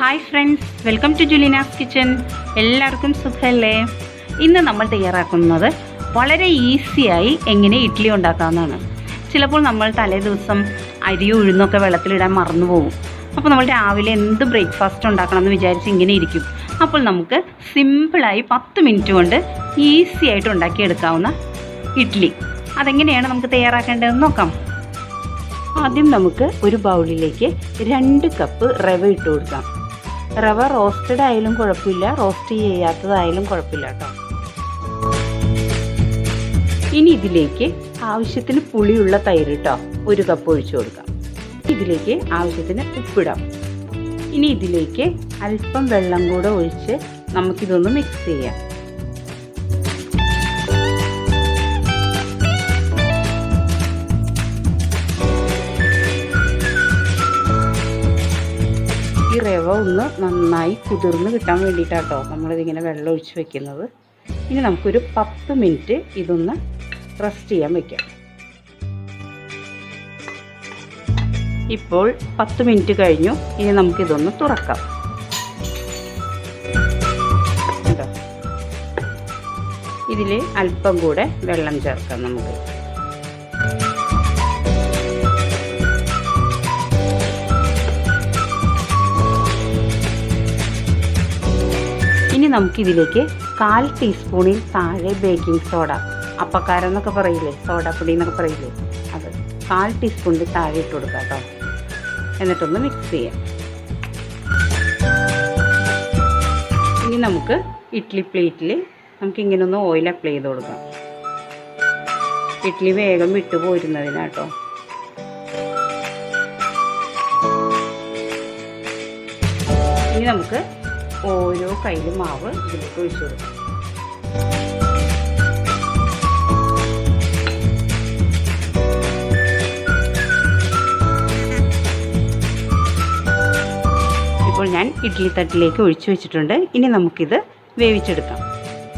Hi friends, welcome to Julina's kitchen. എല്ലാവർക്കും സുഖമല്ലേ? ഇന്ന് നമ്മൾ തയ്യാറാക്കുന്നത് വളരെ ഈസിയായി എങ്ങനെ ഇഡ്ഡലി ഉണ്ടാക്കാവുന്നതാണ്. ചിലപ്പോൾ നമ്മൾ തലേ ദിവസം അരിയോ ഉഴുന്നൊക്കെ വെള്ളത്തിലിടാൻ മറന്നു പോകും. അപ്പോൾ നമ്മൾ രാവിലെ എന്ത് ബ്രേക്ക്ഫാസ്റ്റ് ഉണ്ടാക്കണമെന്ന് വിചാരിച്ച് ഇങ്ങനെ ഇരിക്കും. അപ്പോൾ നമുക്ക് സിമ്പിളായി 10 മിനിറ്റ് കൊണ്ട് ഈസി ആയിട്ട് ഉണ്ടാക്കിയെടുക്കാവുന്ന ഇഡ്ഡലി അതെങ്ങനെയാണ് നമുക്ക് തയ്യാറാക്കേണ്ടതെന്ന് നോക്കാം. ആദ്യം നമുക്ക് ഒരു ബൗളിലേക്ക് 2 കപ്പ് റവ ഇട്ട് കൊടുക്കാം. റവ റോസ്റ്റഡ് ആയാലും കുഴപ്പമില്ല, റോസ്റ്റ് ചെയ്യാത്തതായാലും കുഴപ്പമില്ല കേട്ടോ. ഇനി ഇതിലേക്ക് ആവശ്യത്തിന് പുളിയുള്ള തൈര് കേട്ടോ 1 കപ്പ് ഒഴിച്ചു കൊടുക്കാം. ഇതിലേക്ക് ആവശ്യത്തിന് ഉപ്പിടാം. ഇനി ഇതിലേക്ക് അല്പം വെള്ളം കൂടെ ഒഴിച്ച് നമുക്കിതൊന്ന് മിക്സ് ചെയ്യാം. ഈ റവ ഒന്ന് നന്നായി കുതിർന്ന് കിട്ടാൻ വേണ്ടിയിട്ടാട്ടോ നമ്മളിതിങ്ങനെ വെള്ളം ഒഴിച്ച് വെക്കുന്നത്. ഇനി നമുക്കൊരു 10 മിനിറ്റ് ഇതൊന്ന് റെസ്റ്റ് ചെയ്യാൻ വയ്ക്കാം. ഇപ്പോൾ 10 മിനിറ്റ് കഴിഞ്ഞു. ഇനി നമുക്കിതൊന്ന് തുറക്കാം. ഇതിൽ അല്പം കൂടെ വെള്ളം ചേർക്കാം നമുക്ക്. ഇനി നമുക്കിതിലേക്ക് 1/4 ടീസ്പൂണിൽ താഴെ ബേക്കിംഗ് സോഡ, അപ്പക്കാരം എന്നൊക്കെ പറയില്ലേ, സോഡാപ്പൊടി എന്നൊക്കെ പറയില്ലേ, അത് 1/4 ടീസ്പൂണിൽ താഴെ ഇട്ട് കൊടുക്കാം കേട്ടോ. എന്നിട്ടൊന്ന് മിക്സ് ചെയ്യാം. ഇനി നമുക്ക് ഇഡ്ഡലി പ്ലേറ്റിൽ നമുക്കിങ്ങനെ ഒന്ന് ഓയിൽ അപ്ലൈ ചെയ്ത് കൊടുക്കാം. ഇഡ്ഡലി വേഗം വിട്ടു പോരുന്നതിനാട്ടോ. ഇനി നമുക്ക് ഓരോ കയ്യിൽ മാവ് ഇതിലേക്ക് ഒഴിച്ചു കൊടുക്കാം. ഇപ്പോൾ ഞാൻ ഇഡ്ഡലി തട്ടിലേക്ക് ഒഴിച്ചു വെച്ചിട്ടുണ്ട്. ഇനി നമുക്കിത് വേവിച്ചെടുക്കാം.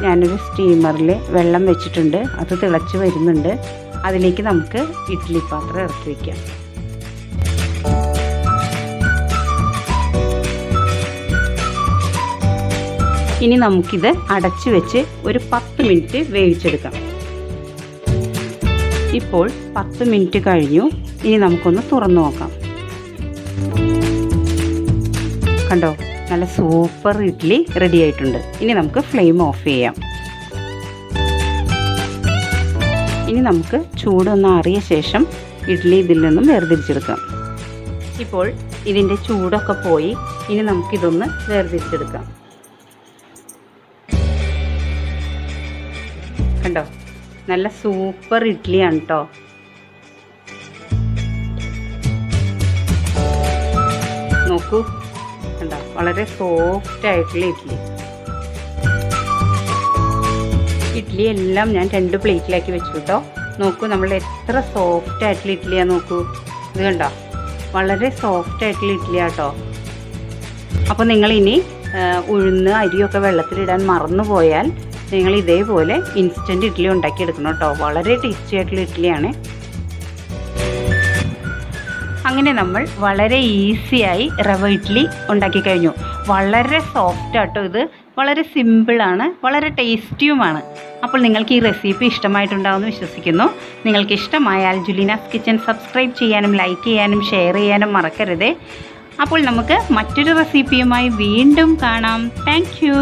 ഞാനൊരു സ്റ്റീമറിൽ വെള്ളം വെച്ചിട്ടുണ്ട്, അത് തിളച്ച് വരുന്നുണ്ട്. അതിലേക്ക് നമുക്ക് ഇഡ്ഡലി പാത്രം ഇറക്കി വയ്ക്കാം. ഇനി നമുക്കിത് അടച്ചു വെച്ച് ഒരു 10 മിനിറ്റ് വേവിച്ചെടുക്കാം. ഇപ്പോൾ 10 മിനിറ്റ് കഴിഞ്ഞു. ഇനി നമുക്കൊന്ന് തുറന്നു നോക്കാം. കണ്ടോ, നല്ല സൂപ്പർ ഇഡ്ഡലി റെഡി ആയിട്ടുണ്ട്. ഇനി നമുക്ക് ഫ്ലെയിം ഓഫ് ചെയ്യാം. ഇനി നമുക്ക് ചൂടൊന്ന് ആറിയ ശേഷം ഇഡ്ഡലി ഇതിൽ നിന്നും വേർതിരിച്ചെടുക്കാം. ഇപ്പോൾ ഇതിൻ്റെ ചൂടൊക്കെ പോയി. ഇനി നമുക്കിതൊന്ന് വേർതിരിച്ചെടുക്കാം. കണ്ടോ, നല്ല സൂപ്പർ ഇഡ്ഡലിയാണ് കേട്ടോ. നോക്കൂ, കണ്ടോ, വളരെ സോഫ്റ്റ് ആയിട്ടുള്ള ഇഡ്ഡലി എല്ലാം ഞാൻ 2 പ്ലേറ്റിലാക്കി വെച്ചു കേട്ടോ. നോക്കൂ, നമ്മൾ എത്ര സോഫ്റ്റ് ആയിട്ടുള്ള ഇഡ്ഡലിയാണ്. നോക്കൂ, ഇത് കണ്ടോ, വളരെ സോഫ്റ്റ് ആയിട്ടുള്ള ഇഡ്ഡലിയാണ് കേട്ടോ. അപ്പോൾ നിങ്ങളിനി ഉഴുന്ന് അരിയൊക്കെ വെള്ളത്തിലിടാൻ മറന്നു പോയാൽ നിങ്ങൾ ഇതേപോലെ ഇൻസ്റ്റൻറ്റ് ഇഡ്ഡലി ഉണ്ടാക്കിയെടുക്കണം കേട്ടോ. വളരെ ടേസ്റ്റി ആയിട്ടുള്ള ഇഡ്ഡലിയാണ്. അങ്ങനെ നമ്മൾ വളരെ ഈസിയായി റവ ഇഡ്ഡലി ഉണ്ടാക്കി കഴിഞ്ഞു. വളരെ സോഫ്റ്റ് ആട്ടോ ഇത്, വളരെ സിമ്പിളാണ്, വളരെ ടേസ്റ്റിയുമാണ്. അപ്പോൾ നിങ്ങൾക്ക് ഈ റെസിപ്പി ഇഷ്ടമായിട്ടുണ്ടാവുമെന്ന് വിശ്വസിക്കുന്നു. നിങ്ങൾക്ക് ഇഷ്ടമായാൽ ജുലീനാസ് കിച്ചൻ സബ്സ്ക്രൈബ് ചെയ്യാനും ലൈക്ക് ചെയ്യാനും ഷെയർ ചെയ്യാനും മറക്കരുതേ. അപ്പോൾ നമുക്ക് മറ്റൊരു റെസിപ്പിയുമായി വീണ്ടും കാണാം. Thank you.